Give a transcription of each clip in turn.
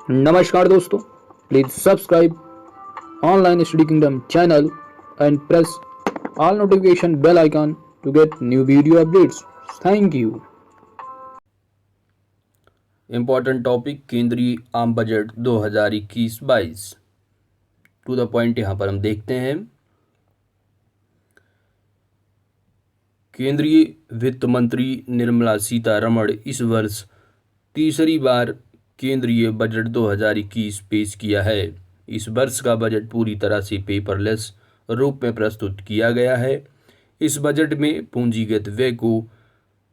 नमस्कार दोस्तों, please subscribe online study kingdom channel and press all notification bell icon to get new video updates. Thank you. Important topic केंद्रीय आम budget 2021-22 to the point यहाँ पर हम देखते हैं। केंद्रीय वित्त मंत्री निर्मला सीतारमण इस वर्ष तीसरी बार केंद्रीय बजट 2021 पेश किया है। इस वर्ष का बजट पूरी तरह से पेपरलेस रूप में प्रस्तुत किया गया है। इस बजट में पूंजीगत व्यय को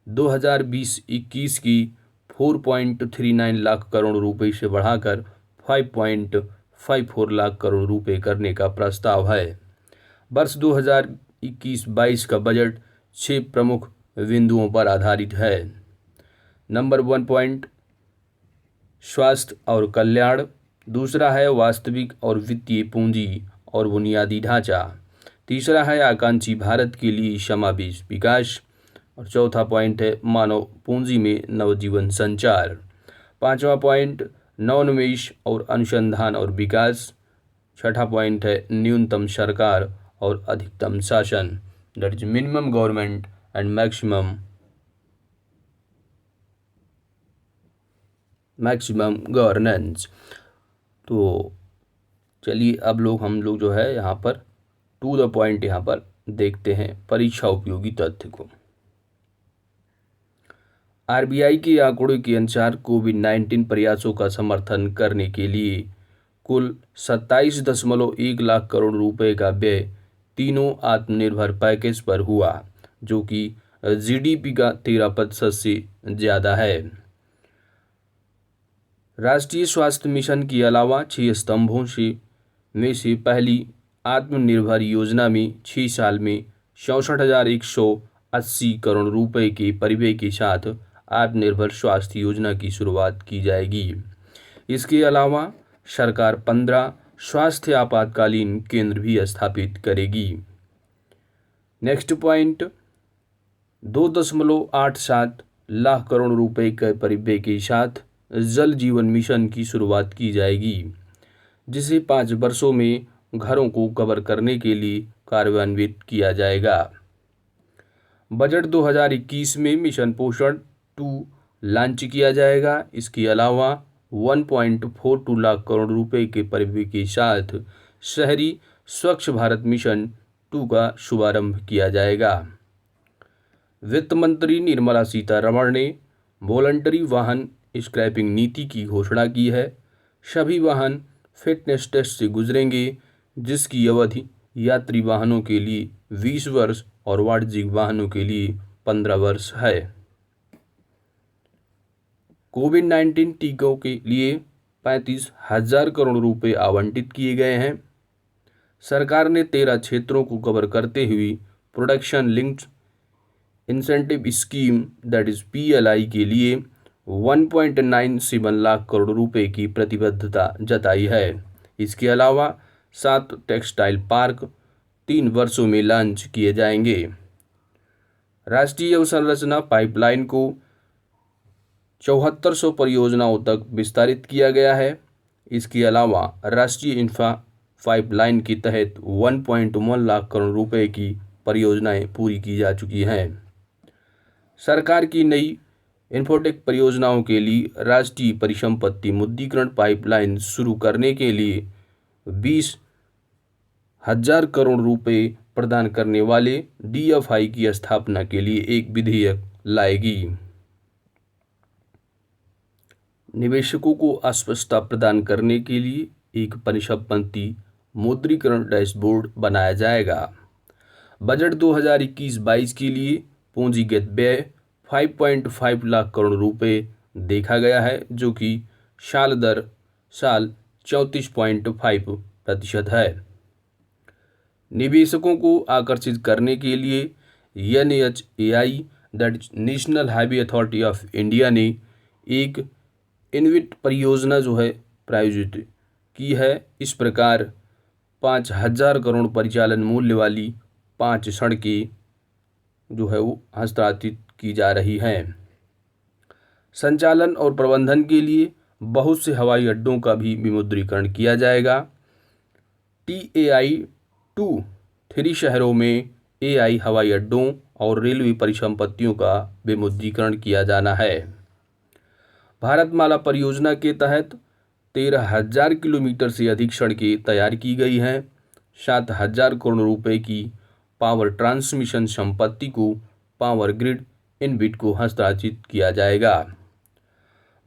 2020-21 की 4.39 लाख करोड़ रुपए से बढ़ाकर 5.54 लाख करोड़ रुपए करने का प्रस्ताव है। वर्ष 2021-22 का बजट 6 प्रमुख बिंदुओं पर आधारित है। नंबर 1 पॉइंट स्वास्थ्य और कल्याण, दूसरा है वास्तविक और वित्तीय पूंजी और बुनियादी ढांचा, तीसरा है आकांक्षी भारत के लिए समावेश विकास और चौथा पॉइंट है मानव पूंजी में नवजीवन संचार। पांचवा पॉइंट नवोन्मेष और अनुसंधान और विकास, छठा पॉइंट है न्यूनतम सरकार और अधिकतम शासन, that is minimum government and maximum governance. तो चलिए अब हम लोग जो है यहाँ पर टू द पॉइंट यहाँ पर देखते हैं परीक्षा उपयोगी तथ्य को। आरबीआई के आंकड़ों के अनुसार कोविड-19 प्रयासों का समर्थन करने के लिए कुल 27.1 लाख करोड़ रुपए का व्यय तीनों आत्मनिर्भर पैकेज पर हुआ, जो कि जीडीपी का 13% से ज़्यादा है। राष्ट्रीय स्वास्थ्य मिशन के अलावा 6 स्तंभों में से पहली आत्मनिर्भर योजना में 6 साल में 64,180 करोड़ रुपए के परिव्यय के साथ आत्मनिर्भर स्वास्थ्य योजना की शुरुआत की जाएगी। इसके अलावा सरकार 15 स्वास्थ्य आपातकालीन केंद्र भी स्थापित करेगी। नेक्स्ट पॉइंट 2.87 लाख करोड़ रुपए के परिव्यय के साथ जल जीवन मिशन की शुरुआत की जाएगी, जिसे 5 वर्षों में घरों को कवर करने के लिए कार्यान्वित किया जाएगा। बजट 2021 में मिशन पोषण 2 लॉन्च किया जाएगा। इसके अलावा 1.42 लाख करोड़ रुपए के परिव्यय के साथ शहरी स्वच्छ भारत मिशन 2 का शुभारंभ किया जाएगा। वित्त मंत्री निर्मला सीतारमण ने वॉलंटरी वाहन स्क्रैपिंग नीति की घोषणा की है। सभी वाहन फिटनेस टेस्ट से गुजरेंगे, जिसकी अवधि यात्री वाहनों के लिए 20 वर्ष और वाणिज्यिक वाहनों के लिए 15 वर्ष है। कोविड-19 टीकों के लिए 35,000 करोड़ रुपए आवंटित किए गए हैं। सरकार ने 13 क्षेत्रों को कवर करते हुए production linked incentive scheme that is PLI के लिए 1.97 लाख करोड़ रुपए की प्रतिबद्धता जताई है। इसके अलावा 7 टेक्सटाइल पार्क 3 वर्षों में लॉन्च किए जाएंगे। राष्ट्रीय अवसंरचना पाइपलाइन को 7400 परियोजनाओं तक विस्तारित किया गया है। इसके अलावा राष्ट्रीय इंफ्रा पाइपलाइन के तहत 1.1 लाख करोड़ रुपए की परियोजनाएं पूरी की जा चुकी हैं। सरकार की नई इन्फोटेक परियोजनाओं के लिए राष्ट्रीय परिसंपत्ति मुद्रीकरण पाइपलाइन शुरू करने के लिए 20,000 करोड़ रुपए प्रदान करने वाले डीएफआई की स्थापना के लिए एक विधेयक लाएगी। निवेशकों को अस्पष्टता प्रदान करने के लिए एक परिसंपत्ति मुद्रीकरण डैशबोर्ड बनाया जाएगा। बजट 2021-22 के लिए पूंजीगत व्यय 5.5 लाख करोड़ रुपए देखा गया है, जो कि साल दर साल 34.5% है। निवेशकों को आकर्षित करने के लिए NHAI that national highway authority of India ने एक इनविट परियोजना जो है प्रायोजित की है। इस प्रकार 5,000 करोड़ परिचालन मूल्य वाली 5 सड़कें जो है वो हस्तांतरित की जा रही हैं। संचालन और प्रबंधन के लिए बहुत से हवाई अड्डों का भी विमुद्रीकरण किया जाएगा। TAI-2 3 शहरों में AI हवाई अड्डों और रेलवे परिसंपत्तियों का विमुद्रीकरण किया जाना है। भारतमाला परियोजना के तहत 13,000 किलोमीटर से अधिक सड़कें तैयार की गई हैं। 7,000 करोड़ रुपए की पावर ट्रांसमिशन संपत्ति को पावर ग्रिड इनविट को हस्तांतरित किया जाएगा।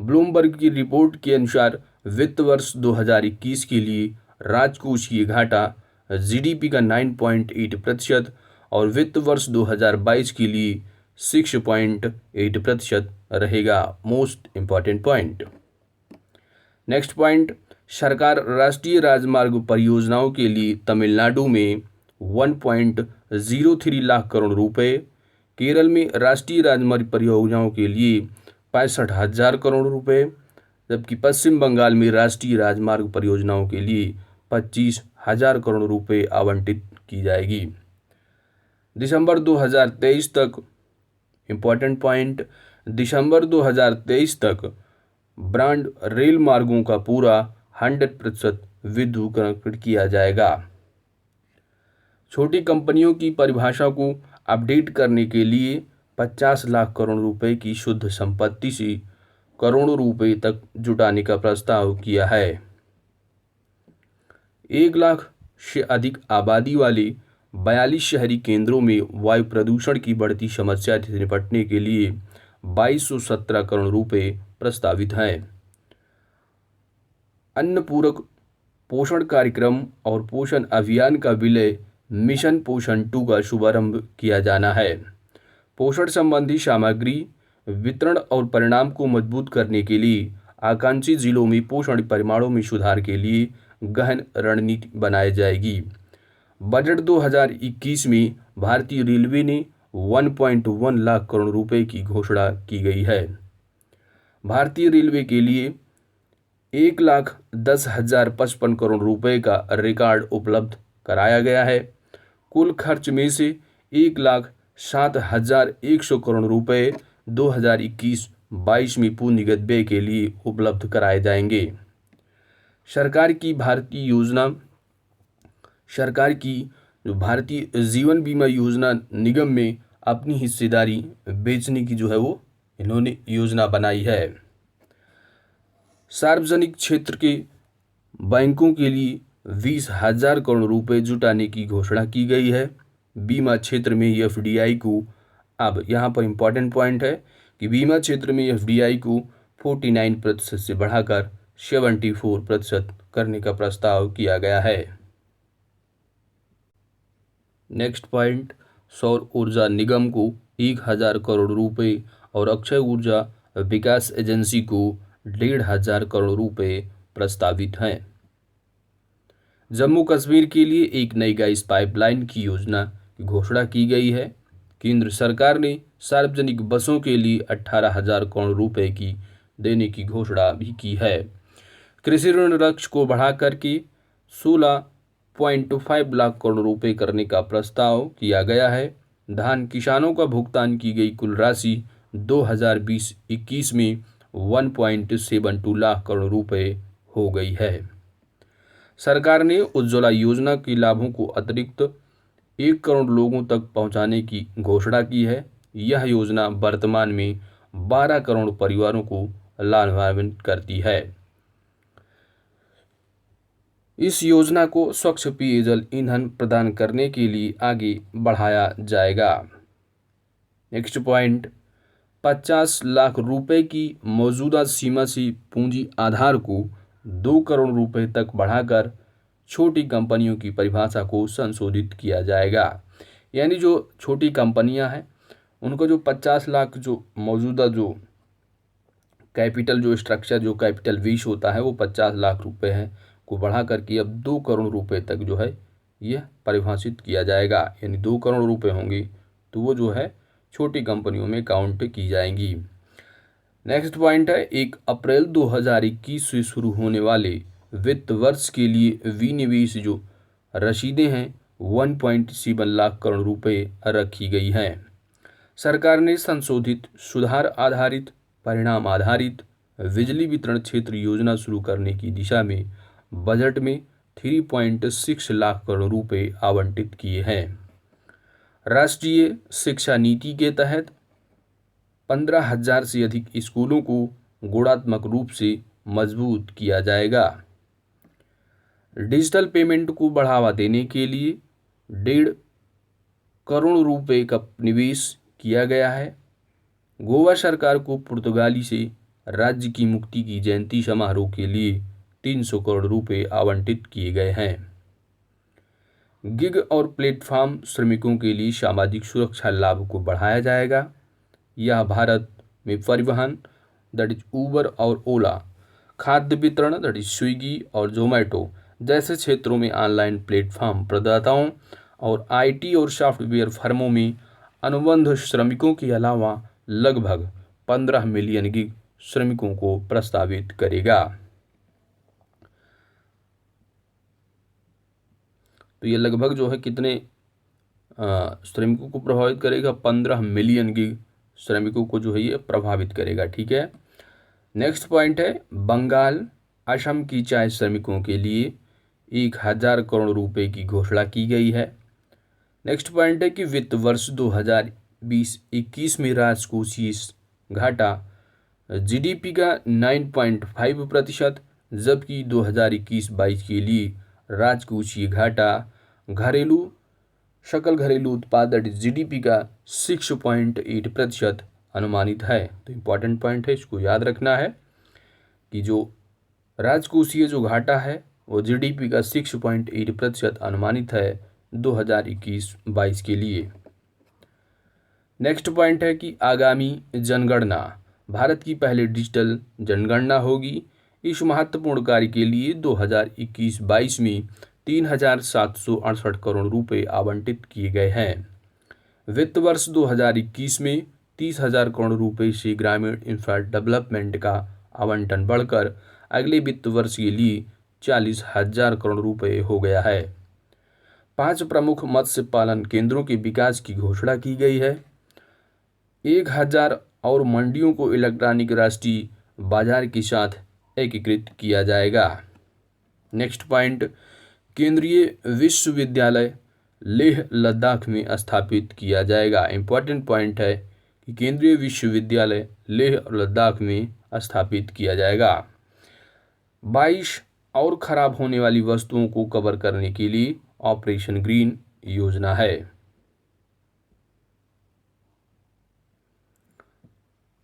ब्लूमबर्ग की रिपोर्ट के अनुसार वित्त वर्ष 2021 के लिए राजकोषीय घाटा GDP का 9.8% और वित्त वर्ष 2022 के लिए 6.8% रहेगा। Most important point. Next point, सरकार राष्ट्रीय राजमार्ग परियोजनाओं के लिए तमिलनाडु में 1.03 लाख करोड़ रुपए, केरल में राष्ट्रीय राजमार्ग परियोजनाओं के लिए 65,000 करोड़ रुपए, जबकि पश्चिम बंगाल में राष्ट्रीय राजमार्ग परियोजनाओं के लिए 25,000 करोड़ रुपए आवंटित की जाएगी। दिसंबर 2023 तक, इम्पॉर्टेंट पॉइंट, दिसंबर 2023 तक ब्रॉड रेल मार्गों का पूरा 100% विद्युतीकरण किया जाएगा। छोटी कंपनियों की परिभाषा को अपडेट करने के लिए 50 लाख करोड़ रुपए की शुद्ध संपत्ति से करोड़ों रुपए तक जुटाने का प्रस्ताव किया है। 1 लाख से अधिक आबादी वाले 42 शहरी केंद्रों में वायु प्रदूषण की बढ़ती समस्या से निपटने के लिए 2217 करोड़ रुपए प्रस्तावित हैं। अन्न पूरक पोषण कार्यक्रम और पोषण अभियान का विलय मिशन पोषण 2 का शुभारंभ किया जाना है। पोषण संबंधी सामग्री वितरण और परिणाम को मजबूत करने के लिए आकांक्षी जिलों में पोषण परिमाणों में सुधार के लिए गहन रणनीति बनाई जाएगी। बजट 2021 में भारतीय रेलवे ने 1.1 लाख करोड़ रुपए की घोषणा की गई है। भारतीय रेलवे के लिए 1,10,055 करोड़ रुपए का रिकॉर्ड उपलब्ध कराया गया है। कुल खर्च में से 1,07,100 करोड़ रुपए 2021-22 में पूंजीगत व्यय के लिए उपलब्ध कराए जाएंगे। सरकार की भारतीय जीवन बीमा योजना निगम में अपनी हिस्सेदारी बेचने की वो इन्होंने योजना बनाई है। सार्वजनिक क्षेत्र के बैंकों के लिए 20,000 करोड़ रुपए जुटाने की घोषणा की गई है। बीमा क्षेत्र में FDI को, अब यहाँ पर इम्पॉर्टेंट पॉइंट है कि बीमा क्षेत्र में FDI को 49% से बढ़ाकर 74% करने का प्रस्ताव किया गया है। नेक्स्ट पॉइंट, सौर ऊर्जा निगम को 1,000 करोड़ रुपए और अक्षय ऊर्जा विकास एजेंसी को 1,500 करोड़ रुपए प्रस्तावित हैं। जम्मू कश्मीर के लिए एक नई गैस पाइपलाइन की योजना की घोषणा की गई है। केंद्र सरकार ने सार्वजनिक बसों के लिए 18,000 करोड़ रुपए की देने की घोषणा भी की है। कृषि ऋण लक्ष्य को बढ़ा करके 16.5 लाख करोड़ रुपए करने का प्रस्ताव किया गया है। धान किसानों का भुगतान की गई कुल राशि 2020-21 में 1.72 लाख करोड़ रुपए हो गई है। सरकार ने उज्ज्वला योजना के लाभों को अतिरिक्त 1 करोड़ लोगों तक पहुंचाने की घोषणा की है। यह योजना वर्तमान में 12 करोड़ परिवारों को लाभान्वित करती है। इस योजना को स्वच्छ पेयजल ईंधन प्रदान करने के लिए आगे बढ़ाया जाएगा। नेक्स्ट पॉइंट, 50 लाख रुपए की मौजूदा सीमा से पूंजी आधार को 2 करोड़ रुपए तक बढ़ाकर छोटी कंपनियों की परिभाषा को संशोधित किया जाएगा। यानी जो छोटी कंपनियां हैं उनको जो 50 लाख जो मौजूदा जो कैपिटल जो स्ट्रक्चर जो कैपिटल विश होता है वो 50 लाख रुपए है को बढ़ा करके अब 2 करोड़ रुपए तक जो है यह परिभाषित किया जाएगा। यानी 2 करोड़ रुपए होंगे तो वो जो है छोटी कंपनियों में काउंट की जाएंगी। नेक्स्ट पॉइंट है, 1 अप्रैल 2021 से शुरू होने वाले वित्त वर्ष के लिए विनिवेश जो रसीदें हैं 1.7 लाख करोड़ रुपए रखी गई हैं। सरकार ने संशोधित सुधार आधारित, परिणाम आधारित, बिजली वितरण क्षेत्र योजना शुरू करने की दिशा में बजट में 3.6 लाख करोड़ रुपए आवंटित किए हैं। राष्ट्रीय शिक्षा नीति के तहत 15,000 से अधिक स्कूलों को गुणात्मक रूप से मजबूत किया जाएगा। डिजिटल पेमेंट को बढ़ावा देने के लिए 1.5 करोड़ रुपए का निवेश किया गया है। गोवा सरकार को पुर्तगाली से राज्य की मुक्ति की जयंती समारोह के लिए 300 करोड़ रुपए आवंटित किए गए हैं। गिग और प्लेटफॉर्म श्रमिकों के लिए सामाजिक सुरक्षा लाभ को बढ़ाया जाएगा। यह भारत में परिवहन दैट इज उबर और ओला, खाद्य वितरण दैट इज स्विगी और जोमेटो जैसे क्षेत्रों में ऑनलाइन प्लेटफॉर्म प्रदाताओं और आईटी और सॉफ्टवेयर फर्मों में अनुबंध श्रमिकों के अलावा लगभग 15 मिलियन गिग श्रमिकों को प्रस्तावित करेगा। तो ये लगभग जो है कितने श्रमिकों को प्रभावित करेगा? 15 मिलियन गिग श्रमिकों को जो है ये प्रभावित करेगा। ठीक है। नेक्स्ट पॉइंट है बंगाल असम की चाय श्रमिकों के लिए 1,000 करोड़ रुपए की घोषणा की गई है। नेक्स्ट पॉइंट है कि वित्त वर्ष 2020-21 में राजकोषीय घाटा जीडीपी का 9.5%, जबकि 2021-22 के लिए राजकोषीय घाटा सकल घरेलू उत्पाद जीडीपी का 6.8% अनुमानित है। तो इम्पॉर्टेंट पॉइंट है, इसको याद रखना है कि जो राजकोषीय जो घाटा है वो जीडीपी का 6.8% अनुमानित है 2021-22 के लिए। नेक्स्ट पॉइंट है कि आगामी जनगणना भारत की पहली डिजिटल जनगणना होगी। इस महत्वपूर्ण कार्य के लिए 2021-22 में 3,768 करोड़ रुपए आवंटित किए गए हैं। वित्त वर्ष 2021 में 30,000 करोड़ रुपए से ग्रामीण इंफ्रा डेवलपमेंट का आवंटन बढ़कर अगले वित्त वर्ष के लिए 40,000 करोड़ रुपए हो गया है। 5 प्रमुख मत्स्य पालन केंद्रों के विकास की घोषणा की गई है। 1,000 और मंडियों को इलेक्ट्रॉनिक राष्ट्रीय बाजार के साथ एकीकृत किया जाएगा। नेक्स्ट पॉइंट, केंद्रीय विश्वविद्यालय लेह लद्दाख में स्थापित किया जाएगा। इंपॉर्टेंट पॉइंट है कि केंद्रीय विश्वविद्यालय लेह लद्दाख में स्थापित किया जाएगा। 22 और खराब होने वाली वस्तुओं को कवर करने के लिए ऑपरेशन ग्रीन योजना है।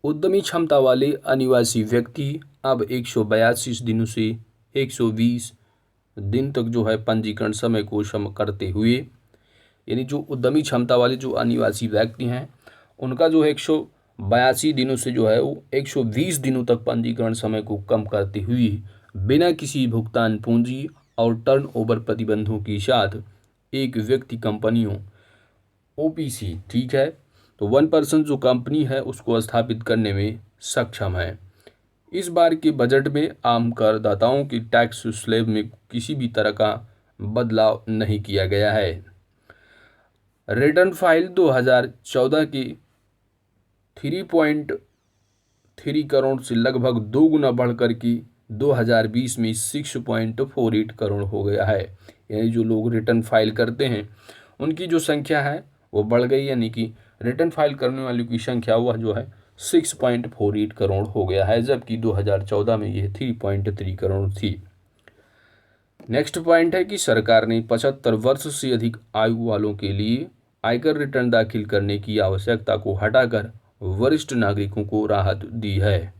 उद्यमी क्षमता वाले अनिवासी व्यक्ति अब 182 दिनों से 120 दिन तक जो है पंजीकरण समय को कम करते हुए, यानी जो उद्यमी क्षमता वाले जो अनिवासी व्यक्ति हैं उनका जो है 182 दिनों से जो है वो 120 दिनों तक पंजीकरण समय को कम करते हुए बिना किसी भुगतान पूंजी और टर्नओवर प्रतिबंधों के साथ एक व्यक्ति कंपनियों ओपीसी, ठीक है, तो 1 पर्सन जो कंपनी है उसको स्थापित करने में सक्षम है। इस बार के बजट में आम करदाताओं की टैक्स स्लैब में किसी भी तरह का बदलाव नहीं किया गया है। रिटर्न फाइल 2014 के 3.3 करोड़ से लगभग 2 गुना बढ़कर के 2020 में 6.48 करोड़ हो गया है। यानी जो लोग रिटर्न फाइल करते हैं उनकी जो संख्या है वो बढ़ गई, यानी कि रिटर्न फाइल करने वालों की संख्या वह जो है 6.48 करोड़ हो गया है, जबकि 2014 में यह 3.3 करोड़ थी। नेक्स्ट पॉइंट है कि सरकार ने 75 वर्ष से अधिक आयु वालों के लिए आयकर रिटर्न दाखिल करने की आवश्यकता को हटाकर वरिष्ठ नागरिकों को राहत दी है।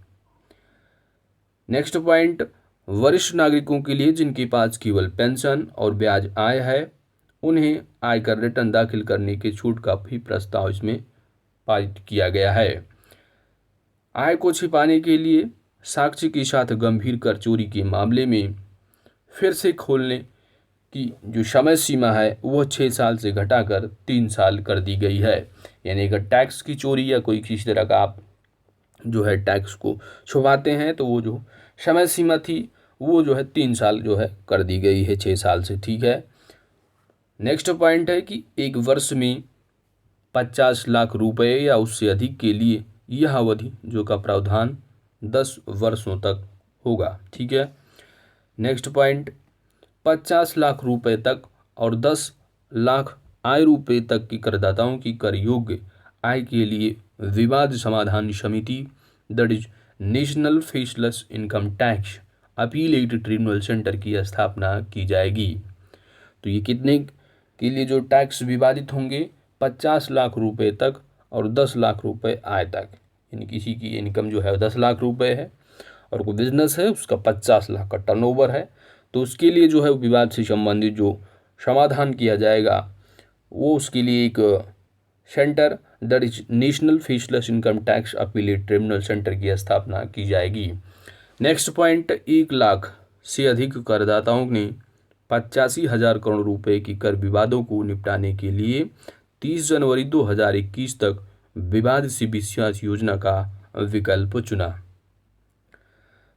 नेक्स्ट पॉइंट, वरिष्ठ नागरिकों के लिए जिनके पास केवल पेंशन और ब्याज आय है उन्हें आयकर रिटर्न दाखिल करने के छूट का भी प्रस्ताव इसमें पारित किया गया है। आय को छिपाने के लिए साक्ष्य के साथ गंभीर कर चोरी के मामले में फिर से खोलने की जो समय सीमा है वह 6 साल से घटाकर 3 साल कर दी गई है। यानी अगर टैक्स की चोरी या कोई किसी तरह का आप जो है टैक्स को छुपाते हैं तो वो जो समय सीमा थी वो जो है 3 साल जो है कर दी गई है 6 साल से, ठीक है। नेक्स्ट पॉइंट है कि एक वर्ष में 50 लाख रुपए या उससे अधिक के लिए यह अवधि जो का प्रावधान 10 वर्षों तक होगा। ठीक है। नेक्स्ट पॉइंट, 50 लाख रुपए तक और 10 लाख आय रुपये तक की करदाताओं की कर योग्य आय के लिए विवाद समाधान समिति, that is national faceless income tax appellate tribunal centre की स्थापना की जाएगी। तो ये कितने के लिए जो टैक्स विवादित होंगे, 50 लाख रुपए तक और 10 लाख रुपए आय तक। यानी किसी की इनकम जो है 10 लाख रुपए है और कोई बिजनेस है उसका 50 लाख का टर्नओवर है, तो उसके लिए जो है विवाद से संबंधित जो समाधान किया जाएगा वो उसके लिए एक centre, that is national faceless income tax appellate tribunal centre की स्थापना की जाएगी। नेक्स्ट पॉइंट, 1 लाख से अधिक करदाताओं ने 85,000 करोड़ रुपए की कर विवादों को निपटाने के लिए 30 जनवरी 2021 तक विवाद से विश्वास योजना का विकल्प चुना।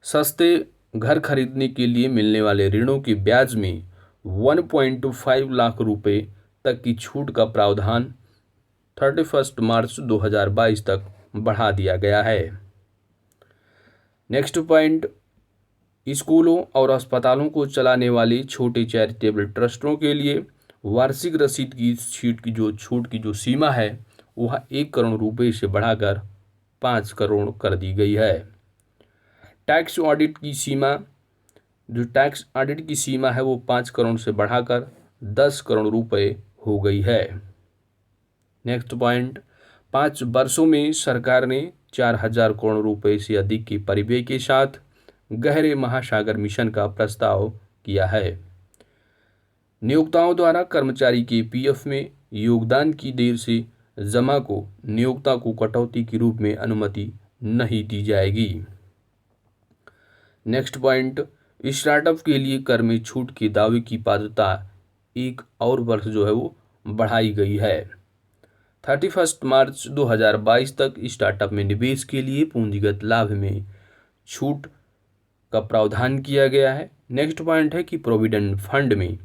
सस्ते घर खरीदने के लिए मिलने वाले ऋणों के ब्याज में 1.5 लाख रुपए तक की छूट का प्रावधान 31 मार्च 2022 तक बढ़ा दिया गया है। नेक्स्ट पॉइंट, स्कूलों और अस्पतालों को चलाने वाले छोटे चैरिटेबल ट्रस्टों के लिए वार्षिक रसीद की छूट की जो सीमा है वह 1 करोड़ रुपए से बढ़ाकर 5 करोड़ कर दी गई है। टैक्स ऑडिट की सीमा है वो 5 करोड़ से बढ़ाकर 10 करोड़ रुपए हो गई है। नेक्स्ट पॉइंट, 5 वर्षों में सरकार ने 4,000 करोड़ रुपए से अधिक के परिव्यय के साथ गहरे महासागर मिशन का प्रस्ताव किया है। नियोक्ताओं द्वारा कर्मचारी के पीएफ में योगदान की देर से जमा को नियोक्ता को कटौती के रूप में अनुमति नहीं दी जाएगी। नेक्स्ट पॉइंट, स्टार्टअप के लिए कर में छूट के दावे की पात्रता 1 और वर्ष जो है वो बढ़ाई गई है। 31 मार्च 2022 तक स्टार्टअप में निवेश के लिए पूंजीगत लाभ में छूट का प्रावधान किया गया है। नेक्स्ट पॉइंट है कि प्रोविडेंट फंड में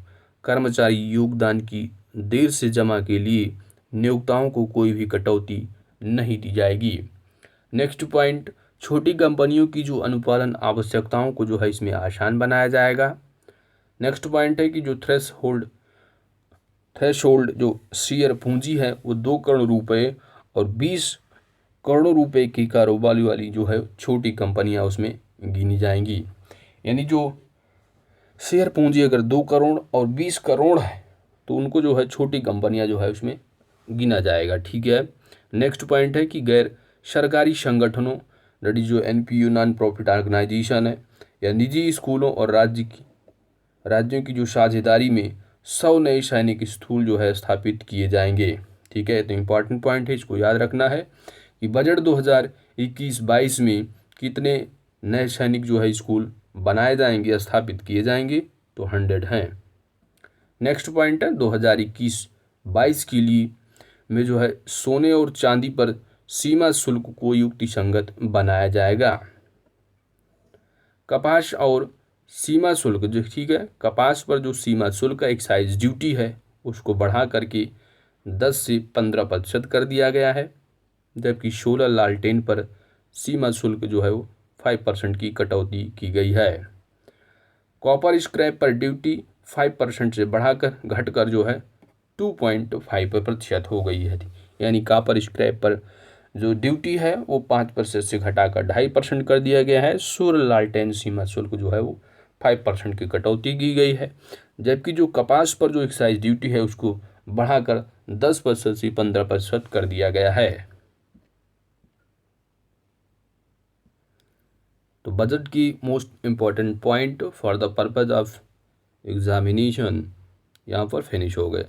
कर्मचारी योगदान की देर से जमा के लिए नियोक्ताओं को कोई भी कटौती नहीं दी जाएगी। नेक्स्ट पॉइंट, छोटी कंपनियों की जो अनुपालन आवश्यकताओं को जो है इसमें आसान बनाया जाएगा। नेक्स्ट पॉइंट है कि जो थ्रेशोल्ड जो शेयर पूंजी है वो 2 करोड़ रुपए और 20 करोड़ रुपए की कारोबार वाली जो है छोटी कंपनियां उसमें गिनी जाएंगी। यानी जो शेयर पूंजी अगर 2 करोड़ और 20 करोड़ है तो उनको जो है छोटी कंपनियां जो है उसमें गिना जाएगा। ठीक है। नेक्स्ट पॉइंट है कि गैर सरकारी संगठनों, दैट इज जो एनपीयू नॉन प्रॉफिट ऑर्गेनाइजेशन है या निजी स्कूलों और राज्यों की जो साझेदारी में 100 नए सैनिक स्कूल जो है स्थापित किए जाएंगे। ठीक है। तो इम्पॉर्टेंट पॉइंट है, इसको याद रखना है कि बजट 2021-22 में कितने नए सैनिक जो है स्कूल बनाए जाएंगे, स्थापित किए जाएंगे, तो 100 हैं। नेक्स्ट पॉइंट है 2021-22 के लिए में जो है सोने और चांदी पर सीमा शुल्क को युक्तिसंगत बनाया जाएगा। कपास और सीमा शुल्क जो, ठीक है, कपास पर जो सीमा शुल्क एक्साइज ड्यूटी है उसको बढ़ा करके 10 से 15% कर दिया गया है, जबकि 16 लालटेन पर सीमा शुल्क जो है वो 5% की कटौती की गई है। कॉपर स्क्रैप पर ड्यूटी 5% से बढ़ाकर घटकर जो है 2.5% हो गई है। यानी कॉपर स्क्रैप पर जो ड्यूटी है वो 5% से घटाकर 2.5% कर दिया गया है। सूर्य लालटेन सीमा शुल्क जो है वो 5% की कटौती की गई है, जबकि जो कपास पर जो एक्साइज ड्यूटी है उसको बढ़ाकर 10% से 15% कर दिया गया है। तो बजट की most important point for the purpose of examination यहाँ पर फिनिश हो गए।